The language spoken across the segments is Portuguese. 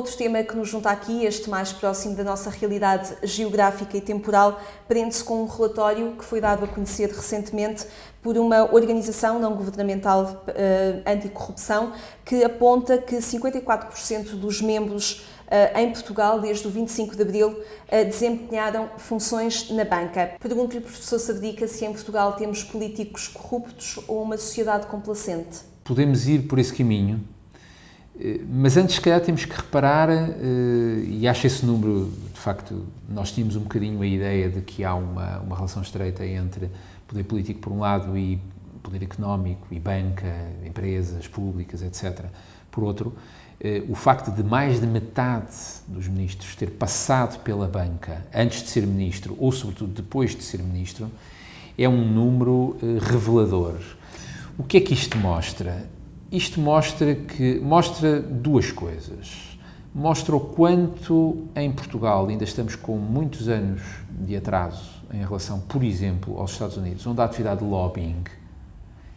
outro tema que nos junta aqui, este mais próximo da nossa realidade geográfica e temporal, prende-se com um relatório que foi dado a conhecer recentemente por uma organização não governamental anticorrupção que aponta que 54% dos membros em Portugal, desde o 25 de Abril, desempenharam funções na banca. Pergunto-lhe, professor Sardica, se em Portugal temos políticos corruptos ou uma sociedade complacente. Podemos ir por esse caminho, mas antes, se calhar, temos que reparar, e acho esse número, de facto, nós tínhamos um bocadinho a ideia de que há uma relação estreita entre poder político por um lado e poder económico e banca, empresas públicas, etc., por outro. O facto de mais de metade dos ministros ter passado pela banca antes de ser ministro, ou sobretudo depois de ser ministro, é um número revelador. O que é que isto mostra? Isto mostra duas coisas. Mostra o quanto em Portugal ainda estamos com muitos anos de atraso em relação, por exemplo, aos Estados Unidos, onde a atividade de lobbying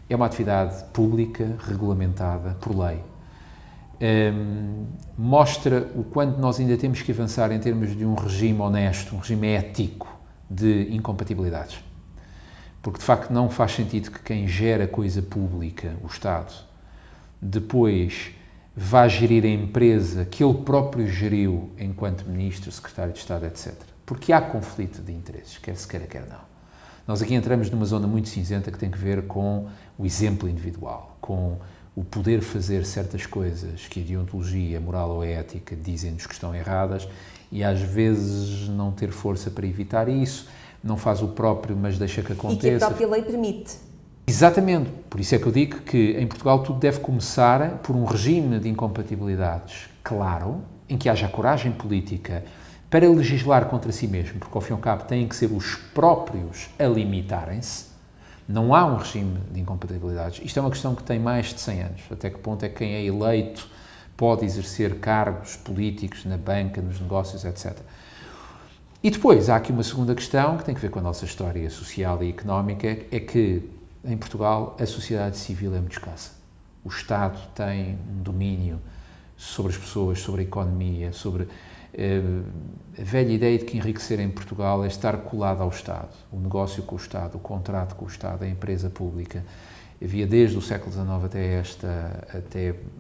é uma atividade pública, regulamentada por lei. Mostra o quanto nós ainda temos que avançar em termos de um regime honesto, um regime ético de incompatibilidades. Porque, de facto, não faz sentido que quem gera coisa pública, o Estado, depois vá gerir a empresa que ele próprio geriu enquanto Ministro, Secretário de Estado, etc. Porque há conflito de interesses, quer se queira, quer não. Nós aqui entramos numa zona muito cinzenta que tem que ver com o exemplo individual, com o poder fazer certas coisas que a deontologia, a moral ou a ética dizem-nos que estão erradas e às vezes não ter força para evitar isso, não faz o próprio, mas deixa que aconteça. E que a própria lei permite. Exatamente. Por isso é que eu digo que em Portugal tudo deve começar por um regime de incompatibilidades claro, em que haja coragem política para legislar contra si mesmo, porque ao fim e ao cabo têm que ser os próprios a limitarem-se. Não há um regime de incompatibilidades. Isto é uma questão que tem mais de 100 anos. Até que ponto é que quem é eleito pode exercer cargos políticos na banca, nos negócios, etc. E depois há aqui uma segunda questão que tem que ver com a nossa história social e económica, é que em Portugal a sociedade civil é muito escassa. O Estado tem um domínio sobre as pessoas, sobre a economia, sobre a velha ideia de que enriquecer em Portugal é estar colado ao Estado. O negócio com o Estado, o contrato com o Estado, a empresa pública. Havia desde o século XIX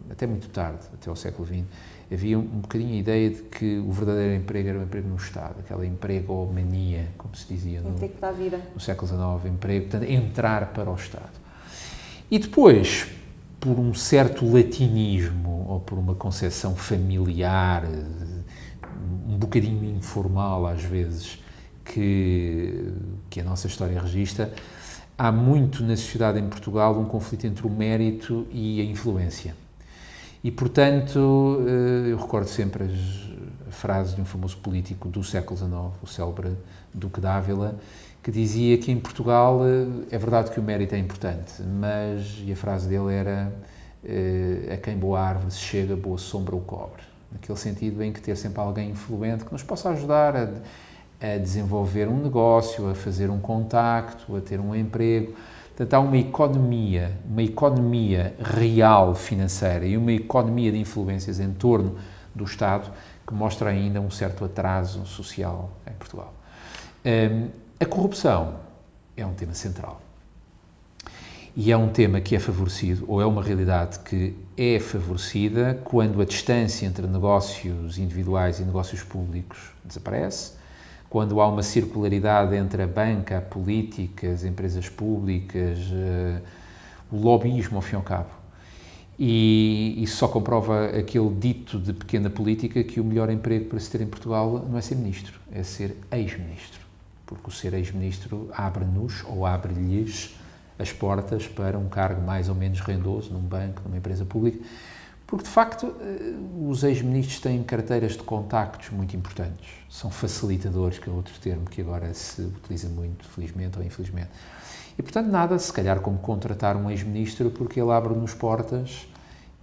até muito tarde, até ao século XX, havia um bocadinho a ideia de que o verdadeiro emprego era o emprego no Estado, aquela empregomania, como se dizia no século XIX, emprego, portanto, entrar para o Estado. E depois, por um certo latinismo, ou por uma concepção familiar, um bocadinho informal às vezes, que a nossa história registra, há muito na sociedade em Portugal um conflito entre o mérito e a influência. E, portanto, eu recordo sempre a frase de um famoso político do século XIX, o célebre Duque d'Ávila, que dizia que em Portugal é verdade que o mérito é importante, e a frase dele era a quem boa árvore se chega, boa sombra o cobre. Naquele sentido em que ter sempre alguém influente que nos possa ajudar a desenvolver um negócio, a fazer um contacto, a ter um emprego. Portanto, há uma economia real financeira e uma economia de influências em torno do Estado que mostra ainda um certo atraso social em Portugal. A corrupção é um tema central. E é um tema que é favorecido, ou é uma realidade que é favorecida quando a distância entre negócios individuais e negócios públicos desaparece, quando há uma circularidade entre a banca, a política, as empresas públicas, o lobbyismo, ao fim e ao cabo. E isso só comprova aquele dito de pequena política que o melhor emprego para se ter em Portugal não é ser ministro, é ser ex-ministro. Porque o ser ex-ministro abre-nos ou abre-lhes as portas para um cargo mais ou menos rendoso num banco, numa empresa pública, porque, de facto, os ex-ministros têm carteiras de contactos muito importantes. São facilitadores, que é outro termo que agora se utiliza muito, felizmente ou infelizmente. E, portanto, nada, se calhar, como contratar um ex-ministro, porque ele abre-nos portas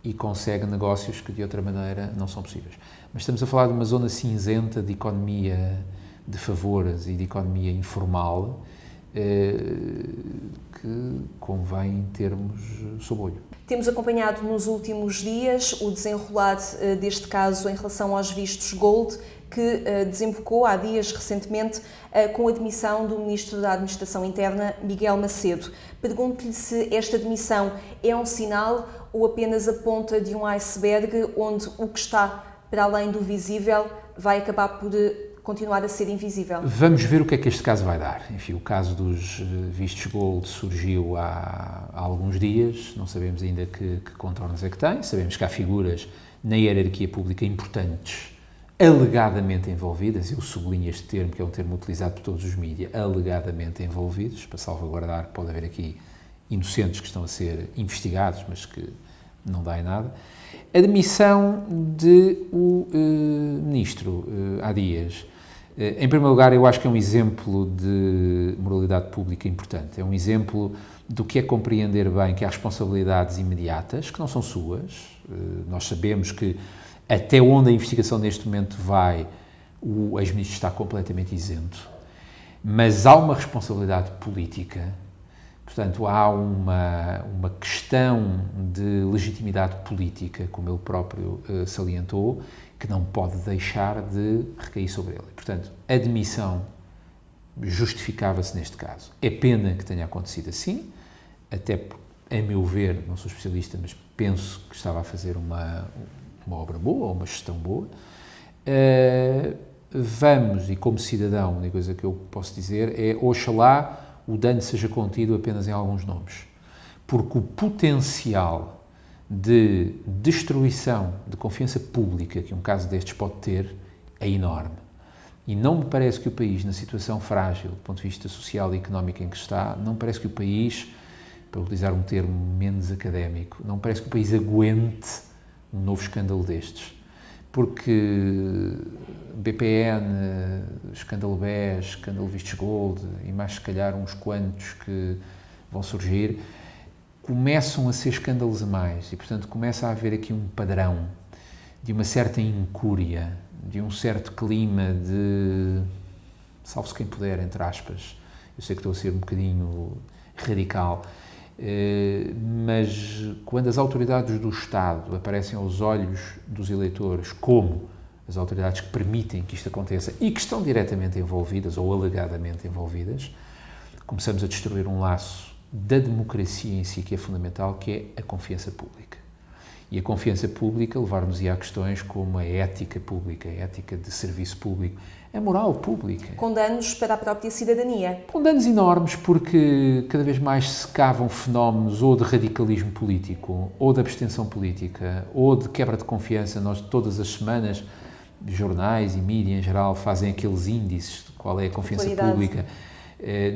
e consegue negócios que, de outra maneira, não são possíveis. Mas estamos a falar de uma zona cinzenta de economia de favores e de economia informal, que convém termos sob olho. Temos acompanhado nos últimos dias o desenrolar deste caso em relação aos vistos Gold, que desembocou há dias recentemente com a demissão do Ministro da Administração Interna, Miguel Macedo. Pergunto-lhe se esta demissão é um sinal ou apenas a ponta de um iceberg onde o que está para além do visível vai acabar por continuar a ser invisível. Vamos ver o que é que este caso vai dar. Enfim, o caso dos vistos Gold surgiu há alguns dias, não sabemos ainda que contornos é que tem, sabemos que há figuras na hierarquia pública importantes alegadamente envolvidas, eu sublinho este termo, que é um termo utilizado por todos os mídias, alegadamente envolvidos, para salvaguardar que pode haver aqui inocentes que estão a ser investigados, mas que não dá em nada. A demissão do Ministro há dias. Em primeiro lugar, eu acho que é um exemplo de moralidade pública importante. É um exemplo do que é compreender bem que há responsabilidades imediatas, que não são suas. Nós sabemos que até onde a investigação neste momento vai, o ex-ministro está completamente isento. Mas há uma responsabilidade política. Portanto, há uma questão de legitimidade política, como ele próprio salientou, que não pode deixar de recair sobre ele. Portanto, a demissão justificava-se neste caso. É pena que tenha acontecido assim, até porque, a meu ver, não sou especialista, mas penso que estava a fazer uma obra boa, uma gestão boa. Vamos, e como cidadão, a única coisa que eu posso dizer é, oxalá, o dano seja contido apenas em alguns nomes, porque o potencial de destruição de confiança pública que um caso destes pode ter é enorme. E não me parece que o país, na situação frágil, do ponto de vista social e económico em que está, não parece que o país, para utilizar um termo menos académico, não parece que o país aguente um novo escândalo destes. Porque BPN, escândalo BES, escândalo Vistos Gold e mais se calhar uns quantos que vão surgir, começam a ser escândalos a mais e, portanto, começa a haver aqui um padrão de uma certa incúria, de um certo clima de salve-se quem puder, entre aspas. Eu sei que estou a ser um bocadinho radical, mas quando as autoridades do Estado aparecem aos olhos dos eleitores como as autoridades que permitem que isto aconteça e que estão diretamente envolvidas ou alegadamente envolvidas, começamos a destruir um laço da democracia em si que é fundamental, que é a confiança pública. E a confiança pública levar-nos-ia a questões como a ética pública, a ética de serviço público, a moral pública. Com danos para a própria cidadania. Com danos enormes, porque cada vez mais se cavam fenómenos ou de radicalismo político, ou de abstenção política, ou de quebra de confiança. Nós, todas as semanas, jornais e mídia em geral fazem aqueles índices de qual é a confiança pública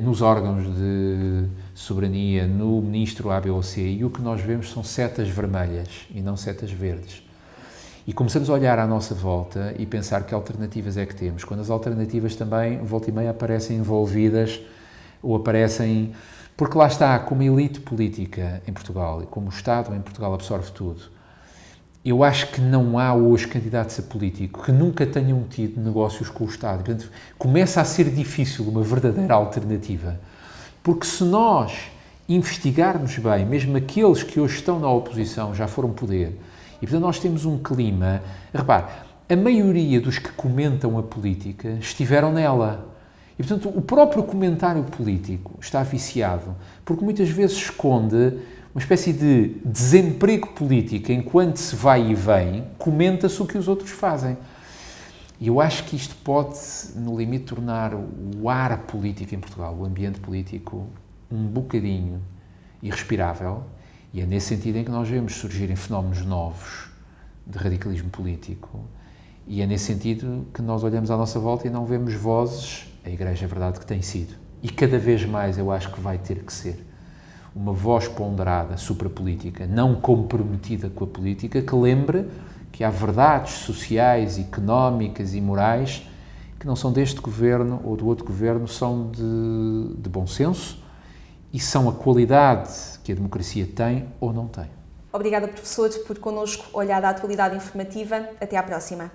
nos órgãos de soberania, no ministro A, B ou C, e o que nós vemos são setas vermelhas e não setas verdes. E começamos a olhar à nossa volta e pensar que alternativas é que temos, quando as alternativas também, volta e meia, aparecem envolvidas ou aparecem... Porque lá está, como a elite política em Portugal e como o Estado em Portugal absorve tudo, eu acho que não há hoje candidatos a político que nunca tenham tido negócios com o Estado. Portanto, começa a ser difícil uma verdadeira alternativa, porque se nós investigarmos bem, mesmo aqueles que hoje estão na oposição já foram poder, e portanto nós temos um clima... Repare, a maioria dos que comentam a política estiveram nela. E portanto o próprio comentário político está viciado, porque muitas vezes esconde uma espécie de desemprego político. Enquanto se vai e vem, comenta-se o que os outros fazem. E eu acho que isto pode, no limite, tornar o ar político em Portugal, o ambiente político, um bocadinho irrespirável. E é nesse sentido em que nós vemos surgirem fenómenos novos de radicalismo político. E é nesse sentido que nós olhamos à nossa volta e não vemos vozes, a Igreja é verdade que tem sido. E cada vez mais eu acho que vai ter que ser. Uma voz ponderada, suprapolítica, não comprometida com a política, que lembre que há verdades sociais, económicas e morais que não são deste governo ou do outro governo, são de bom senso e são a qualidade que a democracia tem ou não tem. Obrigada, professor, por connosco olhar a atualidade informativa. Até à próxima.